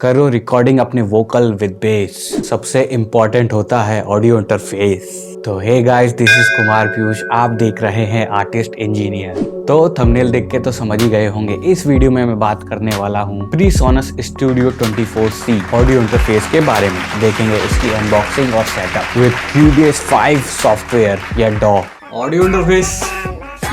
करो रिकॉर्डिंग अपने vocal with bass. सबसे इम्पोर्टेंट होता है ऑडियो इंटरफेस। तो hey guys, this is Kumar Piyush, आप देख रहे हैं आर्टिस्ट इंजीनियर। तो थंबनेल देख के तो समझ ही गए होंगे, इस वीडियो में मैं बात करने वाला हूँ PreSonus Studio 24C audio interface के बारे में। देखेंगे इसकी अनबॉक्सिंग और सेटअप विद Cubase 5 सॉफ्टवेयर या DAW। ऑडियो इंटरफेस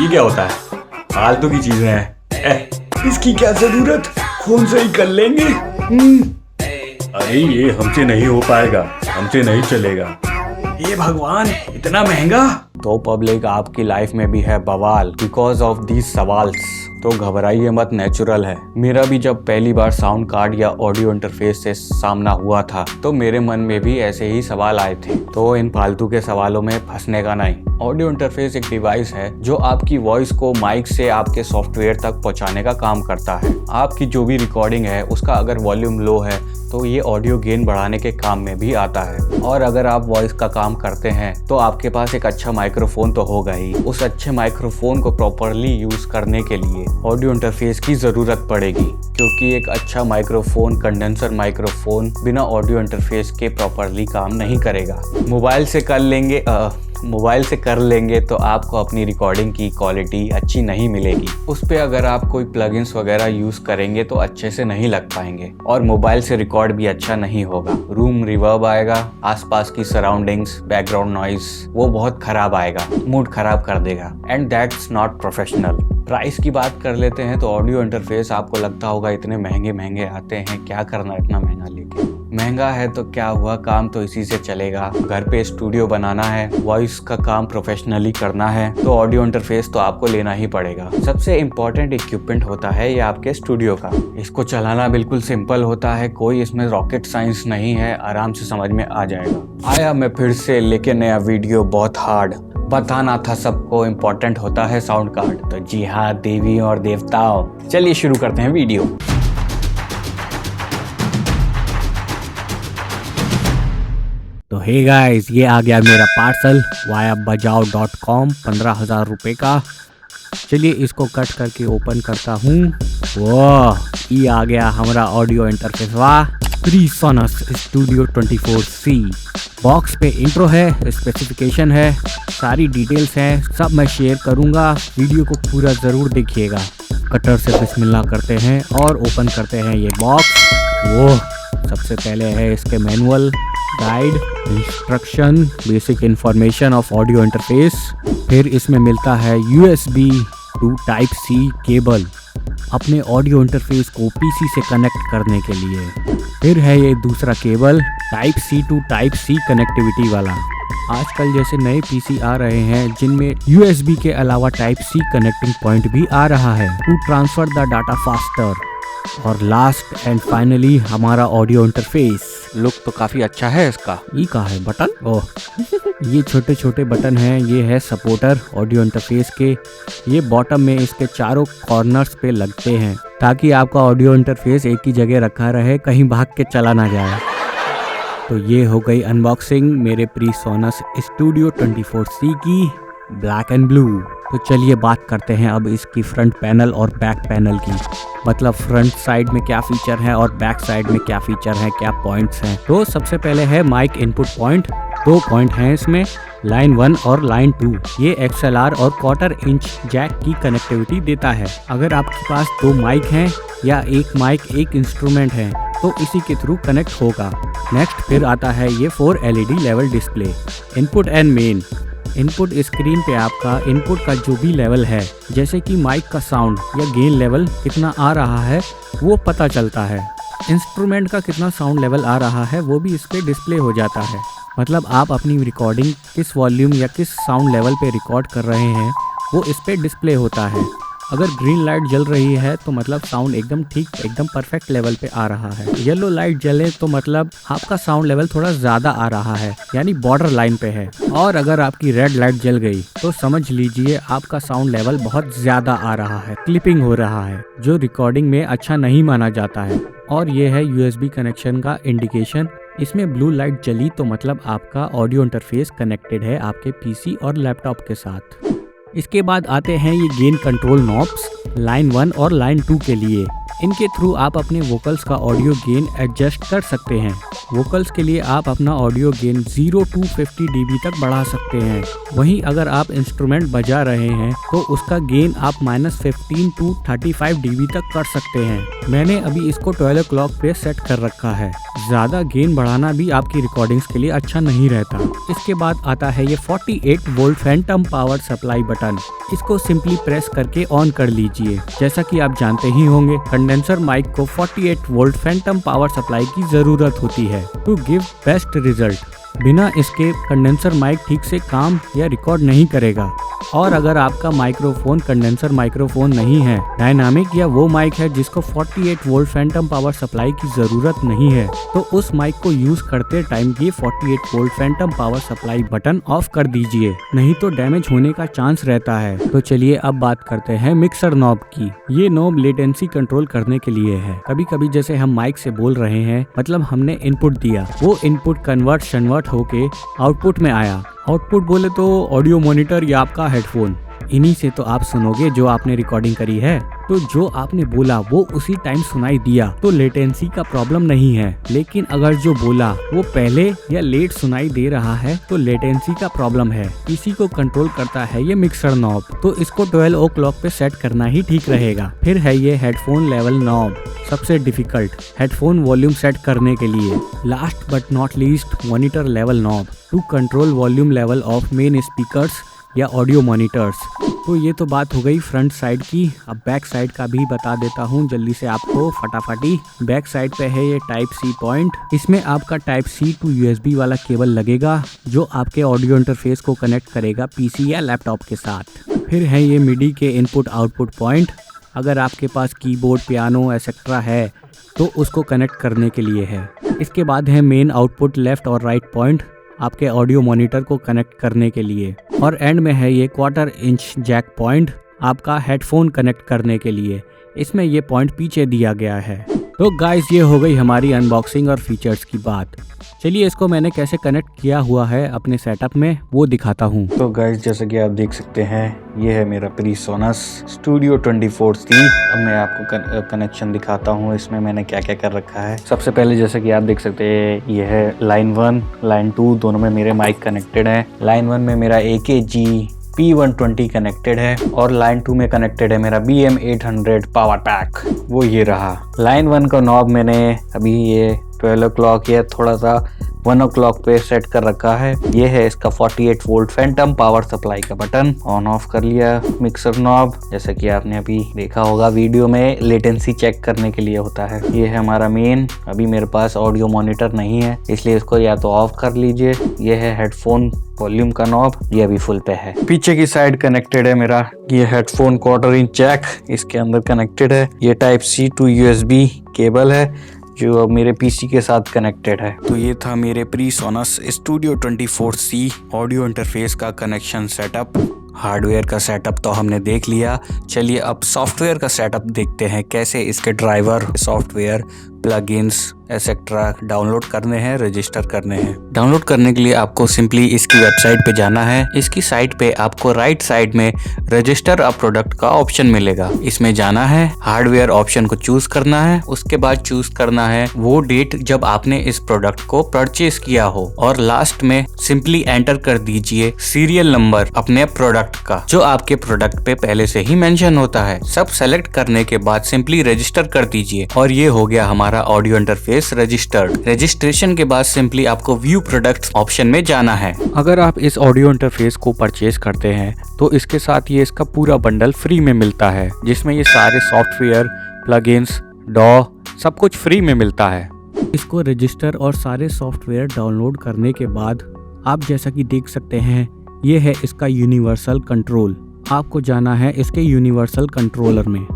ये क्या होता है? फालतू की चीजें हैं, इसकी क्या जरूरत, फोन से ही कर लेंगे। अरे ये हमसे नहीं हो पाएगा, हमसे नहीं चलेगा। ये भगवान, इतना महंगा। तो पब्लिक आपकी लाइफ में भी है बवाल बिकॉज ऑफ दीज सवाल्स। तो घबराइए मत, नेचुरल है। मेरा भी जब पहली बार साउंड कार्ड या ऑडियो इंटरफेस से सामना हुआ था तो मेरे मन में भी ऐसे ही सवाल आए थे। तो इन फालतू के सवालों में फंसने का नहीं। ऑडियो इंटरफेस एक डिवाइस है जो आपकी वॉइस को माइक से आपके सॉफ्टवेयर तक पहुंचाने का काम करता है। आपकी जो भी रिकॉर्डिंग है उसका अगर वॉल्यूम लो है तो ये ऑडियो गेन बढ़ाने के काम में भी आता है। और अगर आप वॉइस का काम करते हैं तो आपके पास एक अच्छा माइक्रोफोन तो होगा ही। उस अच्छे माइक्रोफोन को प्रॉपरली यूज करने के लिए ऑडियो इंटरफेस की जरूरत पड़ेगी, क्योंकि एक अच्छा माइक्रोफोन, कंडेंसर माइक्रोफोन बिना ऑडियो इंटरफेस के प्रॉपरली काम नहीं करेगा। मोबाइल से कर लेंगे तो आपको अपनी रिकॉर्डिंग की क्वालिटी अच्छी नहीं मिलेगी। उस पे अगर आप कोई प्लगइन्स वगैरह यूज करेंगे तो अच्छे से नहीं लग पाएंगे और मोबाइल से रिकॉर्ड भी अच्छा नहीं होगा। रूम रिवर्ब आएगा, आसपास की सराउंडिंग्स, बैकग्राउंड नॉइज वो बहुत खराब आएगा, मूड खराब कर देगा and that's not professional. Price की बात कर लेते हैं तो ऑडियो इंटरफेस आपको लगता होगा इतने महंगे महंगे आते हैं, क्या करना इतना महंगा लेके। महंगा है तो क्या हुआ, काम तो इसी से चलेगा। घर पे स्टूडियो बनाना है, वॉइस का काम प्रोफेशनली करना है तो ऑडियो इंटरफेस तो आपको लेना ही पड़ेगा। सबसे इम्पोर्टेंट इक्विपमेंट होता है ये आपके स्टूडियो का। इसको चलाना बिल्कुल सिंपल होता है, कोई इसमें रॉकेट साइंस नहीं है, आराम से समझ में आ जाएगा। आया मैं फिर से लेके नया वीडियो, बहुत हार्ड। बताना था सबको, इम्पोर्टेंट होता है साउंड कार्ड। तो जी हाँ, देवी और देवताओं, चलिए शुरू करते हैं वीडियो। तो हे गाइस, ये आ गया मेरा पार्सल वाया bajao.com 15,000 रुपये का। चलिए इसको कट करके ओपन करता हूँ। वाह, ये आ गया हमारा ऑडियो इंटरफेस। वाह, PreSonus Studio 24C। बॉक्स पे इंट्रो है, स्पेसिफिकेशन है, सारी डिटेल्स हैं, सब मैं शेयर करूँगा। वीडियो को पूरा ज़रूर देखिएगा। कटर से बिस्मिल्लाह करते हैं और ओपन करते हैं ये बॉक्स। वो सबसे पहले है इसके manual, guide, instruction, basic information of audio interface. फिर इसमें मिलता है USB to Type-C केबल अपने ऑडियो इंटरफेस को PC से कनेक्ट करने के लिए। फिर है ये दूसरा cable, Type-C to Type-C connectivity वाला। आजकल जैसे नए PC आ रहे हैं जिनमें USB के अलावा Type-C कनेक्टिंग पॉइंट भी आ रहा है to transfer the data faster. और लास्ट एंड फाइनली हमारा ऑडियो इंटरफेस। लुक तो काफी अच्छा है इसका। ये कहाँ है बटन? ओह ये छोटे छोटे बटन हैं, ये है सपोर्टर ऑडियो इंटरफेस के। ये बॉटम में इसके चारों कॉर्नर्स पे लगते हैं ताकि आपका ऑडियो इंटरफेस एक ही जगह रखा रहे, कहीं भाग के चला ना जाए। तो ये हो गई अनबॉक्सिंग मेरे PreSonus Studio 24C की, ब्लैक एंड ब्लू। तो चलिए बात करते हैं अब इसकी फ्रंट पैनल और बैक पैनल की। मतलब फ्रंट साइड में क्या फीचर है और बैक साइड में क्या फीचर है, क्या पॉइंट्स हैं। तो सबसे पहले है माइक इनपुट पॉइंट। 2 पॉइंट हैं इसमें, लाइन 1 और लाइन 2। ये XLR और 1/4 इंच जैक की कनेक्टिविटी देता है। अगर आपके पास 2 माइक हैं या एक माइक एक इंस्ट्रूमेंट है तो इसी के थ्रू कनेक्ट होगा। नेक्स्ट फिर आता है ये 4 LED level display. Input and main. Input screen पे आपका इनपुट का जो भी लेवल है, जैसे कि माइक का साउंड या गेन लेवल कितना आ रहा है वो पता चलता है। इंस्ट्रूमेंट का कितना साउंड लेवल आ रहा है वो भी इस पे डिस्प्ले हो जाता है। मतलब आप अपनी रिकॉर्डिंग किस वॉल्यूम या किस साउंड लेवल पे रिकॉर्ड कर रहे हैं वो इस पे डिस्प्ले होता है। अगर ग्रीन लाइट जल रही है तो मतलब साउंड एकदम ठीक, एकदम परफेक्ट लेवल पे आ रहा है। येलो लाइट जले तो मतलब आपका साउंड लेवल थोड़ा ज़्यादा आ रहा है, यानी बॉर्डर लाइन पे है। और अगर आपकी रेड लाइट जल गई तो समझ लीजिए आपका साउंड लेवल बहुत ज़्यादा आ रहा है, क्लिपिंग हो रहा है, जो रिकॉर्डिंग में अच्छा नहीं माना जाता है। और ये है USB कनेक्शन का इंडिकेशन। इसमें ब्लू लाइट जली तो मतलब आपका ऑडियो इंटरफेस कनेक्टेड है आपके PC और लैपटॉप के साथ। इसके बाद आते हैं ये गेन कंट्रोल नॉब्स लाइन 1 और लाइन 2 के लिए। इनके थ्रू आप अपने वोकल्स का ऑडियो गेन एडजस्ट कर सकते हैं। वोकल्स के लिए आप अपना ऑडियो गेन 0 to 50 dB तक बढ़ा सकते हैं। वहीं अगर आप इंस्ट्रूमेंट बजा रहे हैं तो उसका गेन आप -15 to 35 dB तक कर सकते हैं। मैंने अभी इसको 12 o'clock पे सेट कर रखा है। ज़्यादा गेन बढ़ाना भी आपकी रिकॉर्डिंग्स के लिए अच्छा नहीं रहता। इसके बाद आता है ये 48 volt Phantom power supply button. इसको सिंपली प्रेस करके ऑन कर लीजिए। जैसा कि आप जानते ही होंगे, कंडेंसर माइक को 48 वोल्ट फैंटम पावर सप्लाई की जरूरत होती है टू गिव बेस्ट रिजल्ट। बिना इसके कंडेंसर माइक ठीक से काम या रिकॉर्ड नहीं करेगा। और अगर आपका माइक्रोफोन कंडेंसर माइक्रोफोन नहीं है, डायनामिक या वो माइक है जिसको 48 वोल्ट फैंटम पावर सप्लाई की जरूरत नहीं है, तो उस माइक को यूज करते टाइम ये 48 volt Phantom power supply button of कर दीजिए, नहीं तो डैमेज होने का चांस रहता है। तो चलिए अब बात करते हैं मिक्सर नॉब की। ये नॉब लेटेंसी कंट्रोल करने के लिए है। कभी कभी जैसे हम माइक से बोल रहे हैं, मतलब हमने इनपुट दिया, वो इनपुट कन्वर्ट होके आउटपुट में आया। आउटपुट बोले तो ऑडियो मॉनिटर या आपका हेडफोन, इन्हीं से तो आप सुनोगे जो आपने रिकॉर्डिंग करी है। तो जो आपने बोला वो उसी टाइम सुनाई दिया तो लेटेंसी का प्रॉब्लम नहीं है। लेकिन अगर जो बोला वो पहले या लेट सुनाई दे रहा है तो लेटेंसी का प्रॉब्लम है। इसी को कंट्रोल करता है ये मिक्सर नॉब। तो इसको 12 o'clock पे सेट करना ही ठीक रहेगा। फिर है ये हेडफोन लेवल नॉब, सबसे डिफिकल्ट हेडफोन वॉल्यूम सेट करने के लिए। Last but not least monitor level knob to control volume level of main speakers या ऑडियो मॉनिटर्स। तो ये तो बात हो गई फ्रंट साइड की। अब बैक साइड का भी बता देता हूँ जल्दी से आपको फटाफटी। बैक साइड पे है ये टाइप सी पॉइंट। इसमें आपका टाइप सी टू USB वाला केबल लगेगा जो आपके ऑडियो इंटरफेस को कनेक्ट करेगा PC या लैपटॉप के साथ। फिर है ये मिडी के इनपुट आउटपुट पॉइंट। अगर आपके पास कीबोर्ड, पियानो एक्सेट्रा है तो उसको कनेक्ट करने के लिए है। इसके बाद है मेन आउटपुट लेफ्ट और राइट पॉइंट, आपके ऑडियो मॉनिटर को कनेक्ट करने के लिए। और एंड में है ये 1/4 इंच जैक पॉइंट, आपका हेडफोन कनेक्ट करने के लिए। इसमें ये पॉइंट पीछे दिया गया है। तो गाइस, ये हो गई हमारी अनबॉक्सिंग और फीचर्स की बात। चलिए इसको मैंने कैसे कनेक्ट किया हुआ है अपने सेटअप में वो दिखाता हूँ। तो गाइस, जैसे कि आप देख सकते हैं, ये है मेरा PreSonus Studio 24C। अब मैं आपको कनेक्शन दिखाता हूँ इसमें मैंने क्या क्या कर रखा है। सबसे पहले जैसे कि आप देख सकते हैं, ये है लाइन 1, लाइन 2 दोनों में मेरे माइक कनेक्टेड है। लाइन 1 में मेरा AKG P120 कनेक्टेड है और लाइन 2 में कनेक्टेड है मेरा BM800 पावर पैक, वो ये रहा। लाइन 1 का नॉब मैंने अभी ये 12 o'clock या थोड़ा सा 1 o'clock पे सेट कर रखा है। ये है इसका 48 वोल्ट फैंटम पावर सप्लाई का बटन। ऑन ऑफ कर लिया मिक्सर नॉब, जैसा कि आपने अभी देखा होगा वीडियो में, लेटेंसी चेक करने के लिए होता है। ये है हमारा मेन। अभी मेरे पास ऑडियो मॉनिटर नहीं है इसलिए इसको या तो ऑफ कर लीजिए। ये है हेडफोन वॉल्यूम का नॉब, ये अभी फुल पे है। पीछे की साइड कनेक्टेड है मेरा ये हेडफोन 1/4 इंच जैक, इसके अंदर कनेक्टेड है। ये type C to USB cable है जो अब मेरे PC के साथ कनेक्टेड है। तो ये था मेरे PreSonus Studio 24C audio interface का कनेक्शन सेटअप। हार्डवेयर का सेटअप तो हमने देख लिया। चलिए अब सॉफ्टवेयर का सेटअप देखते हैं, कैसे इसके driver, software, plugins etcetera download करने हैं, रजिस्टर करने हैं। डाउनलोड करने के लिए आपको सिंपली इसकी वेबसाइट पे जाना है। इसकी साइट पे आपको राइट साइड में रजिस्टर अ प्रोडक्ट का ऑप्शन मिलेगा। इसमें जाना है, हार्डवेयर ऑप्शन को चूज करना है। उसके बाद चूज करना है वो डेट जब आपने इस प्रोडक्ट को परचेज किया हो और लास्ट में सिंपली एंटर कर दीजिए सीरियल नंबर अपने प्रोडक्ट का जो आपके प्रोडक्ट पे पहले से ही मेंशन होता है। सब सेलेक्ट करने के बाद सिंपली रजिस्टर कर दीजिए और ये हो गया हमारा ऑडियो इंटरफेस रजिस्टर्ड। रजिस्ट्रेशन के बाद सिंपली आपको व्यू प्रोडक्ट ऑप्शन में जाना है। अगर आप इस ऑडियो इंटरफेस को परचेज करते हैं तो इसके साथ ये इसका पूरा बंडल फ्री में मिलता है, जिसमें ये सारे सॉफ्टवेयर, प्लगइन्स, DAW सब कुछ फ्री में मिलता है। इसको रजिस्टर और सारे सॉफ्टवेयर डाउनलोड करने के बाद आप जैसा कि देख सकते हैं, ये है इसका यूनिवर्सल कंट्रोल। आपको जाना है इसके यूनिवर्सल कंट्रोलर में।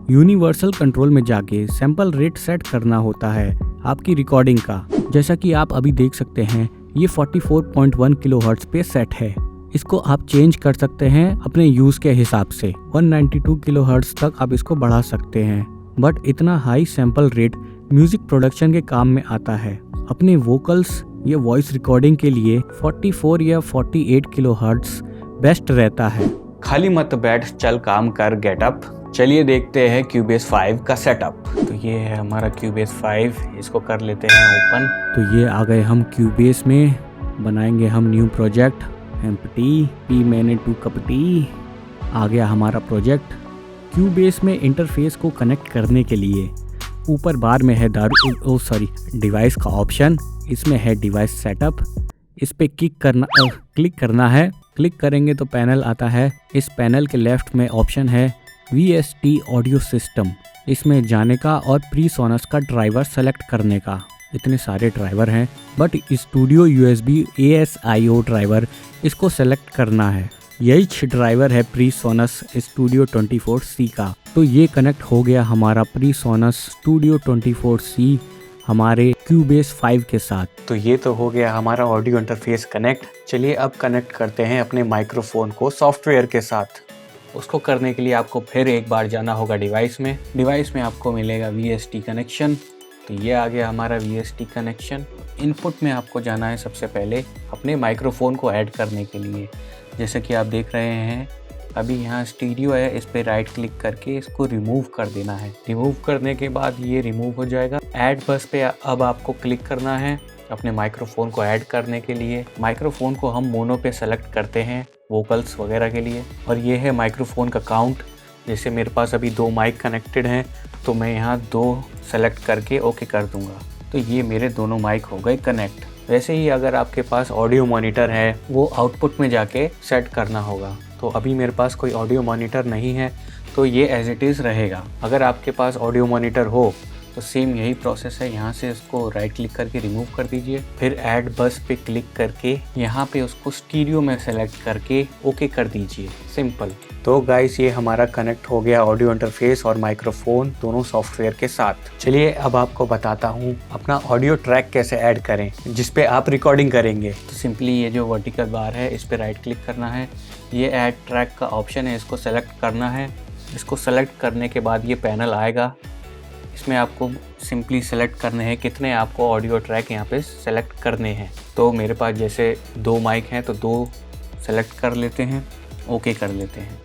यूनिवर्सल कंट्रोल में जाके सैंपल रेट सेट करना होता है आपकी रिकॉर्डिंग का। जैसा कि आप अभी देख सकते हैं, ये 44.1 किलोहर्ट्ज पे सेट है। इसको आप चेंज कर सकते हैं अपने यूज के हिसाब से। 192 किलोहर्ट्ज तक आप इसको बढ़ा सकते हैं। बट इतना high sample rate music production के काम में आता है। अपने वोकल्स या वॉइस रिकॉर्डिंग के लिए 44 या 48 किलोहर्ट्ज बेस्ट रहता है। खाली मत बैठ, चल काम कर, गेट अप। चलिए देखते हैं Cubase 5 का सेटअप। तो ये है हमारा Cubase 5, इसको कर लेते हैं ओपन। तो ये आ गए हम Cubase में, बनाएंगे हम न्यू प्रोजेक्ट एम्प्टी पी मैंने टू कपटी। आ गया हमारा प्रोजेक्ट। Cubase में इंटरफेस को कनेक्ट करने के लिए ऊपर बार में है डिवाइस का ऑप्शन, इसमें है डिवाइस सेटअप। इस पे क्लिक करना है। क्लिक करेंगे तो पैनल आता है। इस पैनल के लेफ्ट में ऑप्शन है VST ऑडियो सिस्टम, इसमें जाने का और PreSonus का ड्राइवर सेलेक्ट करने का। इतने सारे ड्राइवर हैं, but studio USB ASIO driver इसको सेलेक्ट करना है। यही ड्राइवर है PreSonus Studio 24C का। तो ये कनेक्ट हो गया हमारा PreSonus Studio 24C हमारे Cubase 5 के साथ। तो ये तो हो गया हमारा ऑडियो इंटरफेस कनेक्ट। चलिए अब कनेक्ट करते हैं अपने माइक्रोफोन को सॉफ्टवेयर के साथ। उसको करने के लिए आपको फिर एक बार जाना होगा डिवाइस में। डिवाइस में आपको मिलेगा VST कनेक्शन। तो ये आ गया हमारा VST कनेक्शन। इनपुट में आपको जाना है सबसे पहले अपने माइक्रोफोन को ऐड करने के लिए। जैसे कि आप देख रहे हैं अभी यहाँ स्टीरियो है, इस पे राइट क्लिक करके इसको रिमूव कर देना है। रिमूव करने के बाद ये रिमूव हो जाएगा। ऐड बस पे अब आपको क्लिक करना है अपने माइक्रोफोन को ऐड करने के लिए। माइक्रोफोन को हम मोनो पे सेलेक्ट करते हैं वोकल्स वगैरह के लिए। और ये है माइक्रोफोन का काउंट। जैसे मेरे पास अभी 2 माइक कनेक्टेड हैं तो मैं यहाँ 2 सेलेक्ट करके ओके कर दूँगा। तो ये मेरे दोनों माइक हो गए कनेक्ट। वैसे ही अगर आपके पास ऑडियो मॉनिटर है वो आउटपुट में जाके सेट करना होगा। तो अभी मेरे पास कोई ऑडियो मॉनिटर नहीं है तो ये एज इट इज़ रहेगा। अगर आपके पास ऑडियो मॉनिटर हो तो सेम यही प्रोसेस है। यहाँ से इसको राइट क्लिक करके रिमूव कर दीजिए। फिर ऐड बस पे क्लिक करके यहाँ पे उसको स्टीरियो में सेलेक्ट करके ओके कर दीजिए। सिंपल। तो गाइस ये हमारा कनेक्ट हो गया ऑडियो इंटरफेस और माइक्रोफोन दोनों सॉफ्टवेयर के साथ। चलिए अब आपको बताता हूँ अपना ऑडियो ट्रैक कैसे ऐड करें जिस पे आप रिकॉर्डिंग करेंगे। तो सिंपली ये जो वर्टिकल बार है इस पे राइट क्लिक करना है। ये ऐड ट्रैक का ऑप्शन है, इसको सेलेक्ट करना है। इसको सेलेक्ट करने के बाद ये पैनल आएगा। इसमें आपको सिंपली सेलेक्ट करने हैं कितने आपको ऑडियो ट्रैक यहाँ पे सेलेक्ट करने हैं। तो मेरे पास जैसे 2 माइक हैं तो 2 सेलेक्ट कर लेते हैं, ओके कर लेते हैं।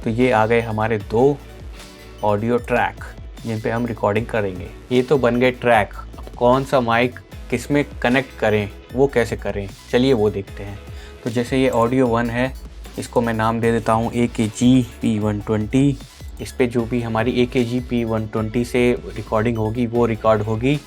तो ये आ गए हमारे 2 ऑडियो ट्रैक जिन पे हम रिकॉर्डिंग करेंगे। ये तो बन गए ट्रैक। अब कौन सा माइक किस में कनेक्ट करें वो कैसे करें, चलिए वो देखते हैं। तो जैसे ये ऑडियो 1 है, इसको मैं नाम दे देता हूँ AKG P120। इस पे जो भी हमारी AKG P120 से रिकॉर्डिंग होगी वो रिकॉर्ड होगी।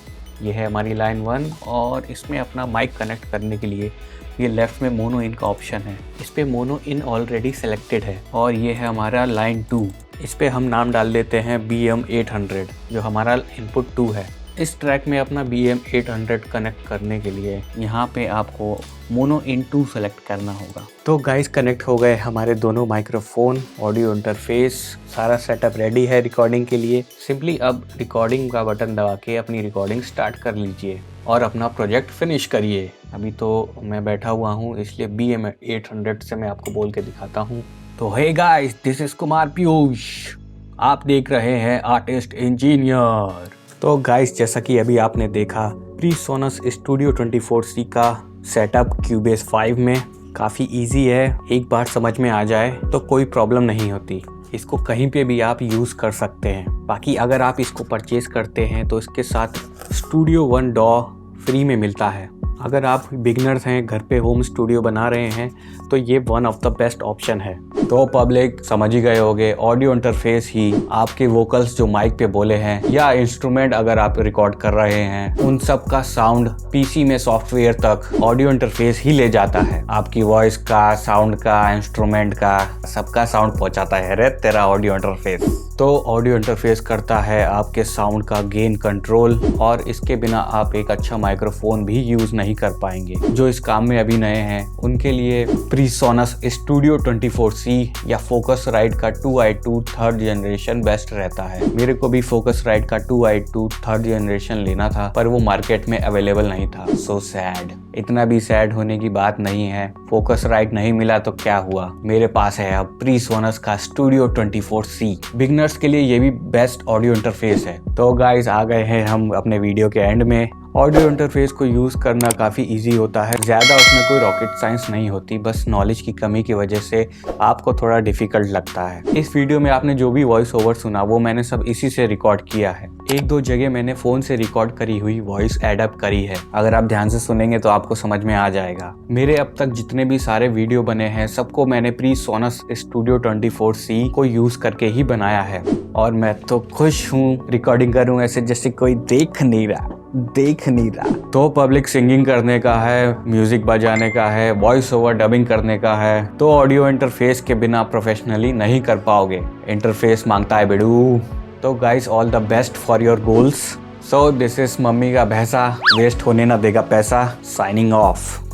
ये है हमारी लाइन 1 और इसमें अपना माइक कनेक्ट करने के लिए ये लेफ़्ट में मोनो इन का ऑप्शन है। इस पे मोनो इन ऑलरेडी सेलेक्टेड है। और ये है हमारा लाइन 2। इस पे हम नाम डाल देते हैं BM800 जो हमारा इनपुट 2 है। इस ट्रैक में अपना BM800 कनेक्ट करने के लिए यहाँ पे आपको मोनो इन 2 सेलेक्ट करना होगा। तो गाइस कनेक्ट हो गए हमारे दोनों माइक्रोफोन, ऑडियो इंटरफेस, सारा सेटअप रेडी है रिकॉर्डिंग के लिए। सिंपली अब रिकॉर्डिंग का बटन दबा के अपनी रिकॉर्डिंग स्टार्ट कर लीजिए और अपना प्रोजेक्ट फिनिश करिए। अभी तो मैं बैठा हुआ हूँ इसलिए BM800 से मैं आपको बोल के दिखाता हूँ। तो hey guys, this is Kumar Piyush, आप देख रहे हैं आर्टिस्ट इंजीनियर। तो गाइस जैसा कि अभी आपने देखा PreSonus Studio 24C का सेटअप Cubase 5 में काफ़ी इजी है। एक बार समझ में आ जाए तो कोई प्रॉब्लम नहीं होती। इसको कहीं पे भी आप यूज़ कर सकते हैं। बाकी अगर आप इसको परचेज़ करते हैं तो इसके साथ Studio One DAW फ्री में मिलता है। अगर आप बिगनर्स हैं, घर पे होम स्टूडियो बना रहे हैं तो ये one of the best option है। तो पब्लिक समझ ही गए होंगे, ऑडियो इंटरफेस ही आपके वोकल्स जो माइक पे बोले हैं या इंस्ट्रूमेंट अगर आप रिकॉर्ड कर रहे हैं उन सब का साउंड पीसी में सॉफ्टवेयर तक ऑडियो इंटरफेस ही ले जाता है। आपकी वॉइस का, साउंड का, इंस्ट्रूमेंट का, सबका साउंड पहुंचाता है रे तेरा ऑडियो इंटरफेस। तो ऑडियो इंटरफेस करता है आपके साउंड का गेन कंट्रोल और इसके बिना आप एक अच्छा माइक्रोफोन भी यूज नहीं कर पाएंगे। जो इस काम में अभी नए हैं उनके लिए PreSonus Studio 24C या Focusrite का 2i2 थर्ड जनरेशन बेस्ट रहता है। मेरे को भी Focusrite का 2i2 थर्ड जनरेशन लेना था पर वो मार्केट में अवेलेबल नहीं था। So sad. इतना भी सैड होने की बात नहीं है। Focusrite नहीं मिला तो क्या हुआ, मेरे पास है अब PreSonus का Studio 24C। बिगनर्स के लिए ये भी बेस्ट ऑडियो इंटरफेस है। तो गाइस आ गए हैं हम अपने वीडियो के एंड में। ऑडियो इंटरफेस को यूज़ करना काफ़ी इजी होता है, ज़्यादा उसमें कोई रॉकेट साइंस नहीं होती, बस नॉलेज की कमी की वजह से आपको थोड़ा डिफ़िकल्ट लगता है। इस वीडियो में आपने जो भी वॉइस ओवर सुना वो मैंने सब इसी से रिकॉर्ड किया है। एक दो जगह मैंने फ़ोन से रिकॉर्ड करी हुई वॉइस एडअप करी है, अगर आप ध्यान से सुनेंगे तो आपको समझ में आ जाएगा। मेरे अब तक जितने भी सारे वीडियो बने हैं सबको मैंने PreSonus Studio 24C को यूज़ करके ही बनाया है, और मैं तो खुश हूँ रिकॉर्डिंग करूँ ऐसे जैसे कोई देख नहीं रहा। तो पब्लिक सिंगिंग करने का है, म्यूजिक बजाने का है, वॉइस ओवर डबिंग करने का है, तो ऑडियो इंटरफेस के बिना प्रोफेशनली नहीं कर पाओगे, इंटरफेस मांगता है बेडू। तो guys all the best for your goals. So this is mummy का भैंसा, वेस्ट होने ना देगा पैसा। Signing off.